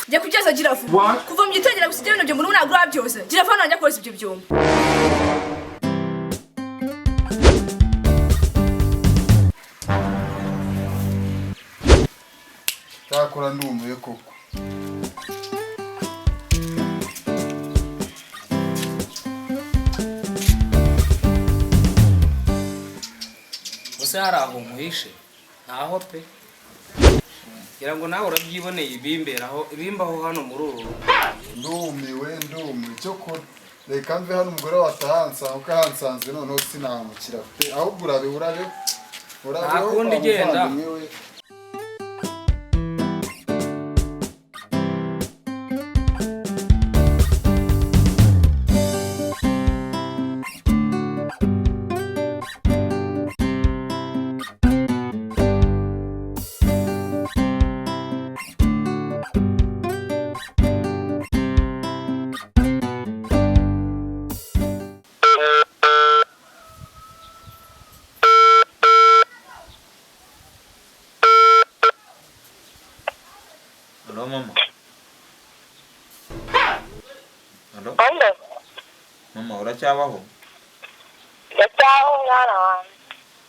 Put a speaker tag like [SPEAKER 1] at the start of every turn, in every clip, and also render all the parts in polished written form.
[SPEAKER 1] Jya kugeza girafu. Kuva mu gitangira gusigira ibintu byo muri nagura byose. Girafu hano njya koza ibyo byombi.
[SPEAKER 2] Cyakora ndumuye koko.
[SPEAKER 3] Ose hari aho muhishe ntaho pe ngira ngo nawe urabyiboneye ibimbaho hano muri uru
[SPEAKER 2] Ndumiwe cyo ko reka mve hano umugore watahansa ukahansanze noneho sinamukira pe ahubwo urabe
[SPEAKER 3] akundi genda
[SPEAKER 4] Halo mama. Halo.
[SPEAKER 5] Halo.
[SPEAKER 4] Mama uracyabaho?
[SPEAKER 5] Ndacyaho mwana wanjye.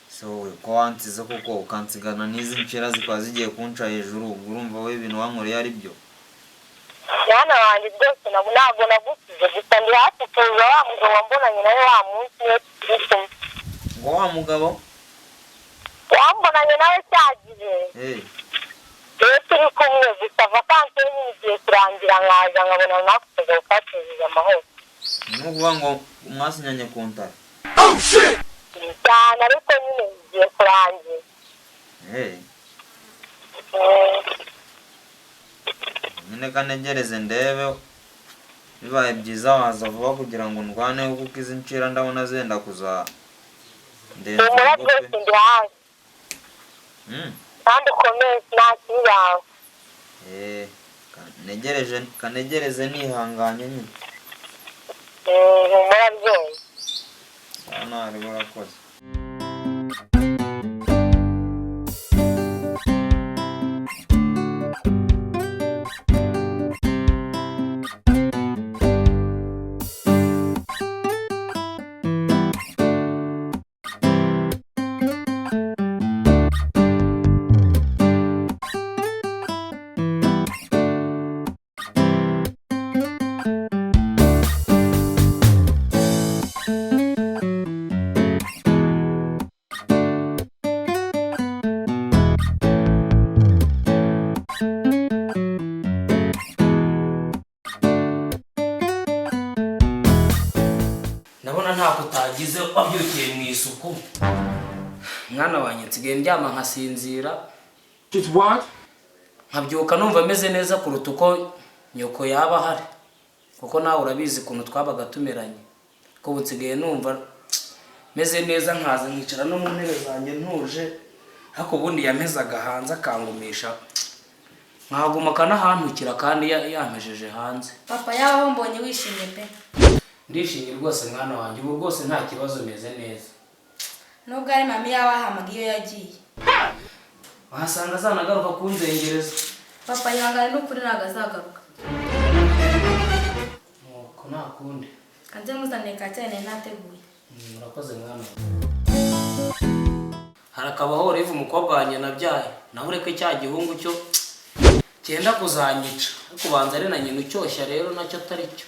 [SPEAKER 4] So ko wansize koko ukansigana n'izi ncera zikwa zigiye kunca hejuru urumva we ibintu wankoreye ari byo.
[SPEAKER 5] Mwana wanjye byose ntabwo nagusize gusa ndi hafi kuza wa mugabo wambonanye nawe wa munsi yo turi
[SPEAKER 4] Ngo wa mugabo?
[SPEAKER 5] wambonanye nawe cyagize. Turi kumwe gusa vakansi n'igiye kurangira nkaza nkabona nakuze ukatuje amahoro.
[SPEAKER 4] Nukuvuga ngo mwasinyanye kontara.
[SPEAKER 2] Oh shit.
[SPEAKER 5] Cyane ariko nyine igiye kurangira.
[SPEAKER 4] Nyine kanegereze ndebe bibaye byiza waza vuba kugira ngo ndwaneho kuko izi ncira ndabona zenda kuza ndenze
[SPEAKER 5] ndi hanze. Kandi ukomeye sinakiraho.
[SPEAKER 4] kanegereze nihanganye nyine.
[SPEAKER 5] Murabyeyi.
[SPEAKER 4] Hano hari burakoze.
[SPEAKER 3] ndabona nta kutagize wabyukiye mu isuku mwana wanjye nsigaye ndyama nkasinzira
[SPEAKER 2] Just what?
[SPEAKER 3] nkabyuka numva meze neza kuruta uko nyoko yaba hari kuko nawe urabizi kuntu twabaga tumeranye ko nsigaye numva meze neza nkaza nkicara no mu ntebe zanjye ntuje ariko ubundi yamezaga hanze akangumisha nkaguma kanahantukira kandi yampejeje hanze.
[SPEAKER 1] Papa yaho mbonye wishimye pe.
[SPEAKER 3] Ndishimye rwose mwana wanjye ubu rwose nta kibazo meze neza.
[SPEAKER 1] Nubwo ari mami yabahamagaye iyo yagiye.
[SPEAKER 3] Wahasanga zanagaruka kunzengereza.
[SPEAKER 1] Papa yangana n'ukuri nagazagaruka.
[SPEAKER 3] Nuko nakundi.
[SPEAKER 1] Kanze muzane kacyane nateguye.
[SPEAKER 3] Murakoze mwana. Harakabaho revu umukobwa wanjye nabyaye. Naho ureke cya gihungu cyo cyenda kuzanyica. Kubanza ari na nyina ucyoshya rero nacyo atari cyo.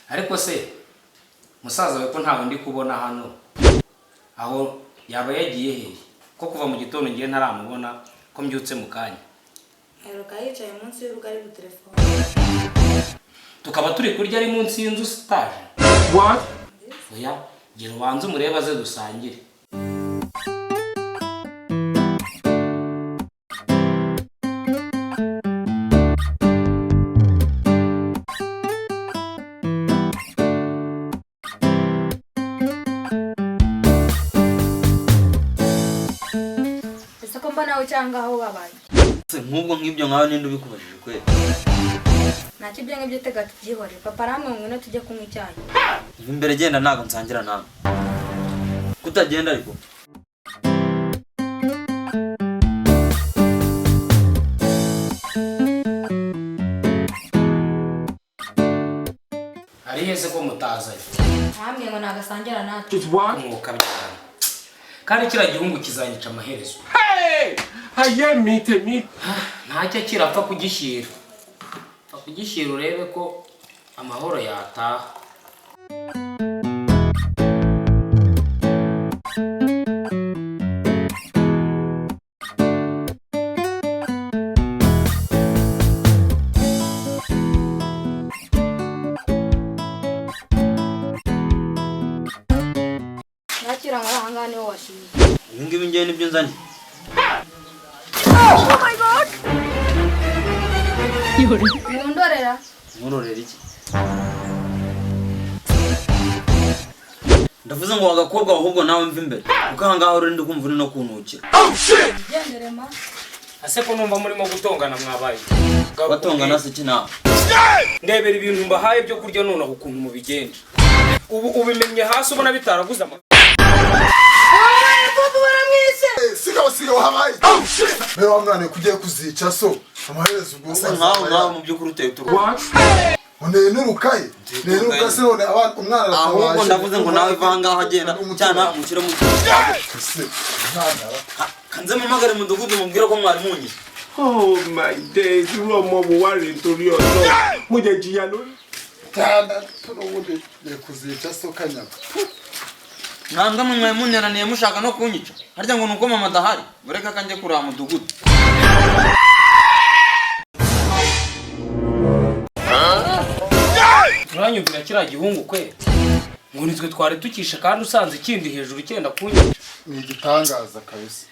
[SPEAKER 3] Ariko se musaza we ko ntawe ndi kubona hano aho yaba yagiye he ko kuva mu gitondo ngiye ntaramubona ko mbyutse mu kanya
[SPEAKER 1] aheruka yicaye munsi y'urugo ari kuri telefone.
[SPEAKER 3] tukaba turi kurya ari munsi y'inzu stage.
[SPEAKER 6] What?
[SPEAKER 3] Oya, gira ubanze umurebe aze dusangire.
[SPEAKER 1] Ese ko mbona nawe cyangwa aho babaye.
[SPEAKER 4] nk'ubwo nk'ibyo nkawe ninde ubikubajije kweli?
[SPEAKER 1] Ntacyo ibyo ngibyo tega tubyihore. Papa ramwe ngwino tujye kunywa icyayi.
[SPEAKER 4] Imbere genda ntabwo nsangira nawe. Kutagenda ariko.
[SPEAKER 3] Ari hese ko mutazanye.
[SPEAKER 1] Hamwe ngo nagasangira natwe.
[SPEAKER 6] Just what?
[SPEAKER 3] Umwuka byara. Kandi kira gihungu kizanyica amaherezo.
[SPEAKER 6] Hey! Haye mite.
[SPEAKER 3] Ntacyo kirapfa kugishyira. Pfa kugishyira urebe ko amahoro yataha.
[SPEAKER 1] Nakira ngo ahanga niho washimye.
[SPEAKER 4] Ibi ngibi ngiye nibyo nzanye.
[SPEAKER 1] Oh my god. Yundorera.
[SPEAKER 4] Nkurorera iki? Ndavuze ngo wagakobwa ahubwo nawe mva imbere. Kuko aha ngaho uri ndi kumva uri no kuntukira.
[SPEAKER 1] Gendere ma.
[SPEAKER 3] Ase ko numva murimo gutongana mwabaye.
[SPEAKER 4] Batongana se iki nawe?
[SPEAKER 3] Ndebera ibintu mbahaye byo kurya none ukuntu mubigenje. Ubu ubimenye hasi ubona bitaraguza ama.
[SPEAKER 2] Siga wahabaye. Mbe wa mwana kugiye kuzica so. Amaherezo ubwo.
[SPEAKER 4] Asa nkaho mu by'ukuri uteye uturu.
[SPEAKER 6] What?
[SPEAKER 2] Nenurukaye. Nenuruka se none abana umwana aratabaje.
[SPEAKER 4] Ahubwo ndavuze ngo nawe va ngaho agenda cyana umushyire mu
[SPEAKER 2] Se. Mwana.
[SPEAKER 4] kanze mamagare mu ndugudu mubwira ko mwari munyi.
[SPEAKER 6] Oh my days, you are more worried to your dog. Muje jiyano.
[SPEAKER 2] Tanda tunubundi yekuzica so kanyaga.
[SPEAKER 4] Nanga mwe munyananiye mushaka no kunyica. Harya ngo nuko mama dahari. Bureka kanje kuri amudugudu.
[SPEAKER 3] Uranyumvira kira gihungu kwe. Ngo nitwe twari tukisha kandi usanze ikindi hejuru cyenda kunyica.
[SPEAKER 2] Ni igitangaza kabisa.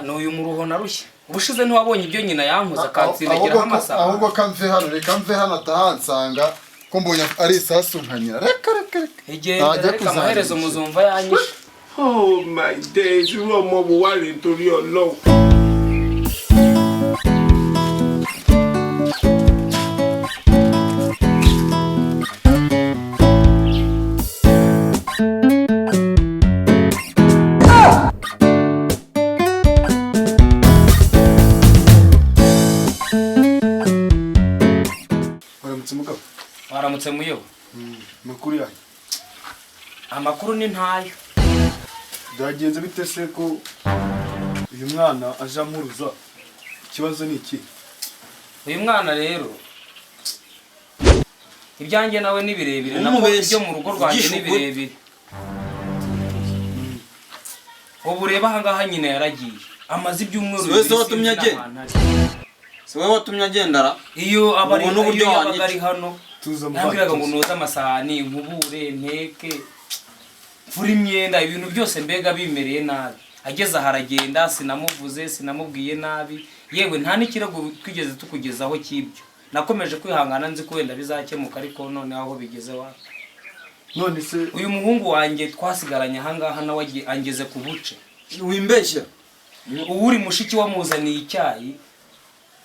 [SPEAKER 3] N'uyu muruho narushye. Ubushize ntiwabonye ibyo nyina yankuza kansindagira amasaha.
[SPEAKER 2] Ahubwo kamve hano reka mve hano atahansanga ko mbonye ari isasu nkanyira. Reka.
[SPEAKER 3] Igenda reka amaherezo muzumva yanyishe.
[SPEAKER 6] Oh my days, you are more worried to your dog.
[SPEAKER 3] Waramutse muyo.
[SPEAKER 2] Makuru yayo.
[SPEAKER 3] Amakuru ni ntayo.
[SPEAKER 2] Byagenze bite se ko uyu mwana aje amuruza? Ikibazo ni iki?
[SPEAKER 3] Uyu mwana rero ibyanjye nawe ni birebire nako byo mu rugo rwanjye ni birebire. Ubu reba aha ngaha nyine yaragiye. Amaze ibyumweru
[SPEAKER 4] Wese watumye agenda. Siwe watumye agendara.
[SPEAKER 3] Iyo abari
[SPEAKER 4] n'uburyo
[SPEAKER 3] ari hano. Nabwiraga ngo noza amasahani, nkubure, nteke. Furi imyenda ibintu byose mbega bimereye nabi. Ageze aharagenda sinamuvuze, sinamubwiye nabi. Yewe nta n'ikirago twigeze tukugezaho kibyo. Nakomeje kwihangana nzi ko wenda bizakemuka ariko none aho bigeze wa.
[SPEAKER 2] None se
[SPEAKER 3] Uyu muhungu wanjye twasigaranye aha ngaha nawe angeze ku buce.
[SPEAKER 4] Wimbeshya.
[SPEAKER 3] Uri mushiki wamuzaniye icyayi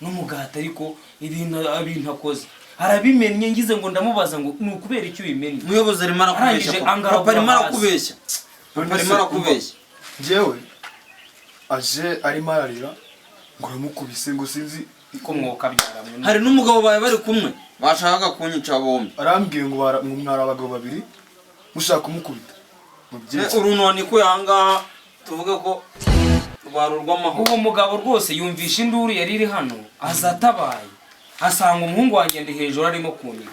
[SPEAKER 3] n'umugati ariko ibintu akoze. Arabimenye ngize ngo ndamubaza ngo nukubera icyo ubimenye.
[SPEAKER 4] Muyobozi arimo arakubeshya. Papa arimo arakubeshya. Papa arimo arakubeshya.
[SPEAKER 2] Jewe aje arimo ararira ngo ramukubise ngo sinzi
[SPEAKER 3] ko mwoka byaramwe.
[SPEAKER 4] Hari n'umugabo baye bari kumwe bashaka kunyica bombi.
[SPEAKER 2] arambwiye ngo mwara abagabo babiri mushaka kumukubita.
[SPEAKER 4] Uruno ni ko yanga tuvuga ko rwarurwa amahoro.
[SPEAKER 3] Uwo mugabo rwose yumvisha induru yari iri hano azatabaye. Asanga umuhungu wanjye ndi hejuru arimo kunyiga.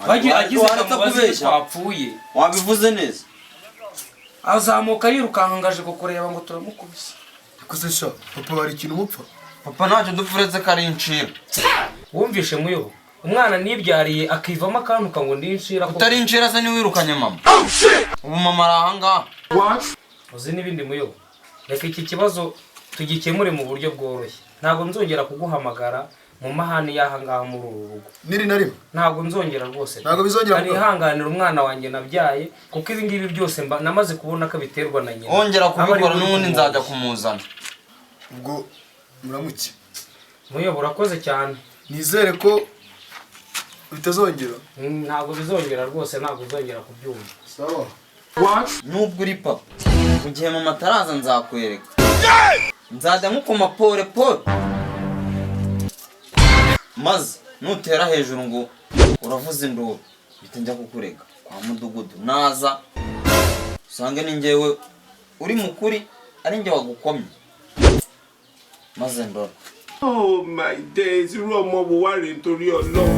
[SPEAKER 3] Bagiye agize akamubaza twapfuye.
[SPEAKER 4] Wabivuze neza.
[SPEAKER 3] Azamuka yirukanka ngaje kukureba ngo turamukubise.
[SPEAKER 2] Kuze sha papa bari ikintu mupfa.
[SPEAKER 4] papa ntacyo dupfuretse ko ari incira.
[SPEAKER 3] wumvishe muyo umwana nibyariye akivamo akantuka ngo ndinshira ko
[SPEAKER 4] utari incira se niwirukanye mama. ubu mama ari ahangaha.
[SPEAKER 3] uzi n'ibindi muyo reka iki kibazo tugikemure mu buryo bworoshye ntabwo nzongera kuguhamagara mu mahani y'ahangaha muri uru rugo
[SPEAKER 2] Niri na rimwe.
[SPEAKER 3] ntabwo nzongera rwose
[SPEAKER 2] Ntabwo bizongera
[SPEAKER 3] ari hanganira umwana wanjye nabyaye kuko ibi ngibi byose namaze kubona ko biterwa na nyina
[SPEAKER 4] wongera kubikora n'ubundi nzajya kumuzana.
[SPEAKER 2] Ubwo muramuke.
[SPEAKER 3] muyo urakoze cyane
[SPEAKER 2] Nizere ko bitazongera.
[SPEAKER 3] ntabwo bizongera rwose ntabwo uzongera kubyumva.
[SPEAKER 2] Sawa.
[SPEAKER 4] Nubwo uri papa mu gihe mama ataraza nzakwereka. Nzajya nkukoma pole pole maze nutera hejuru ngo uravuza induru bite njya kukurega kwa mudugudu naza usange ni njyewe uri mukuri ari njye wagukomye maze ndora.
[SPEAKER 6] Oh my days, irú ọmọ wo wá rèé nítorí Ọlọ́run.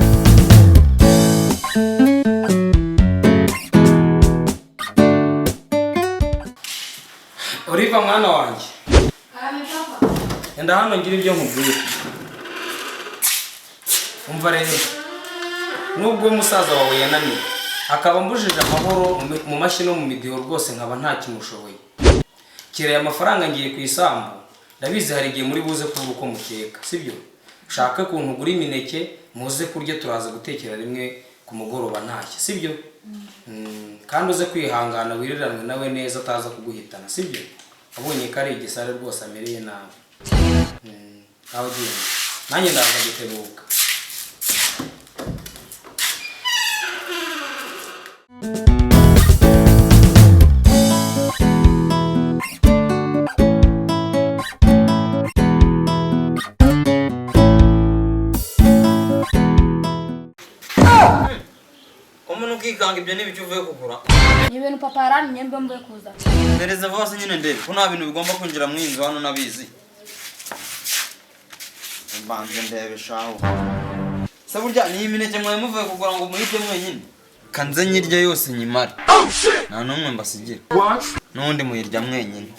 [SPEAKER 3] Oliva mwana wanjye enda hano ngira ibyo nkubwira. Umva rero nubwo umusaza wawe yananiwe akaba mbujije amahoro mu mashyi no mu midiho rwose nkaba nta kimushoboye. Kireye amafaranga ngiye ku isambu ndabizi hari igihe muri buze kuvuga uko mukeka sibyo ushaka kuntu ugura imineke muze kurya turaza gutekera rimwe ku mugoroba ntashye sibyo kandi uze kwihangana wiriranwe nawe neza ataza kuguhitana sibyo abonye ko ari igisare rwose amereye nabi. Aho ugiye nanjye ndaza gutebuka.
[SPEAKER 4] Umuntu ukikanga ibyo n'ibicyo uvuye kugura.
[SPEAKER 7] Ni ibintu papa yarannye mbe mvuye kuza.
[SPEAKER 4] Pereza vose nyine ndebe ko nta bintu bigomba kwinjira mu inzu hano nabizi. Mbanze ndebe shaho. Se burya ni imineke mwaye muvuye kugura ngo muhite mwenyine. Kanze nyirya yose nyimara. Nta numwe mbasigira. Nundi muyirya mwenyine.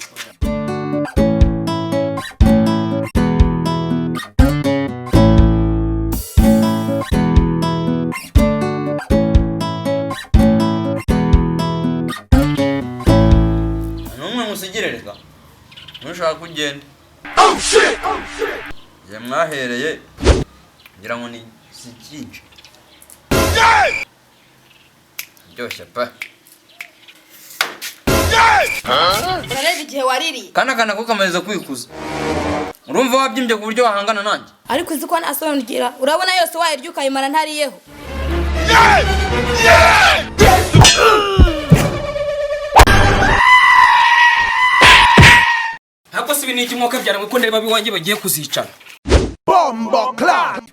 [SPEAKER 4] Musigirereka nushaka kugenda ye mwahereye ngira ngo ni sikinje byoshe pa
[SPEAKER 1] urareba igihe waririye
[SPEAKER 4] kana ko kameze kwikuza urumva wabyimbye ku buryo wahangana nanjye
[SPEAKER 1] ariko uzi ko nasongera urabona yose wayirya ukayimara ntariyeho.
[SPEAKER 3] Hako sibi ni ikimwaka byara ko ndeba biwanjye bagiye kuzicana.
[SPEAKER 6] Bombo clock.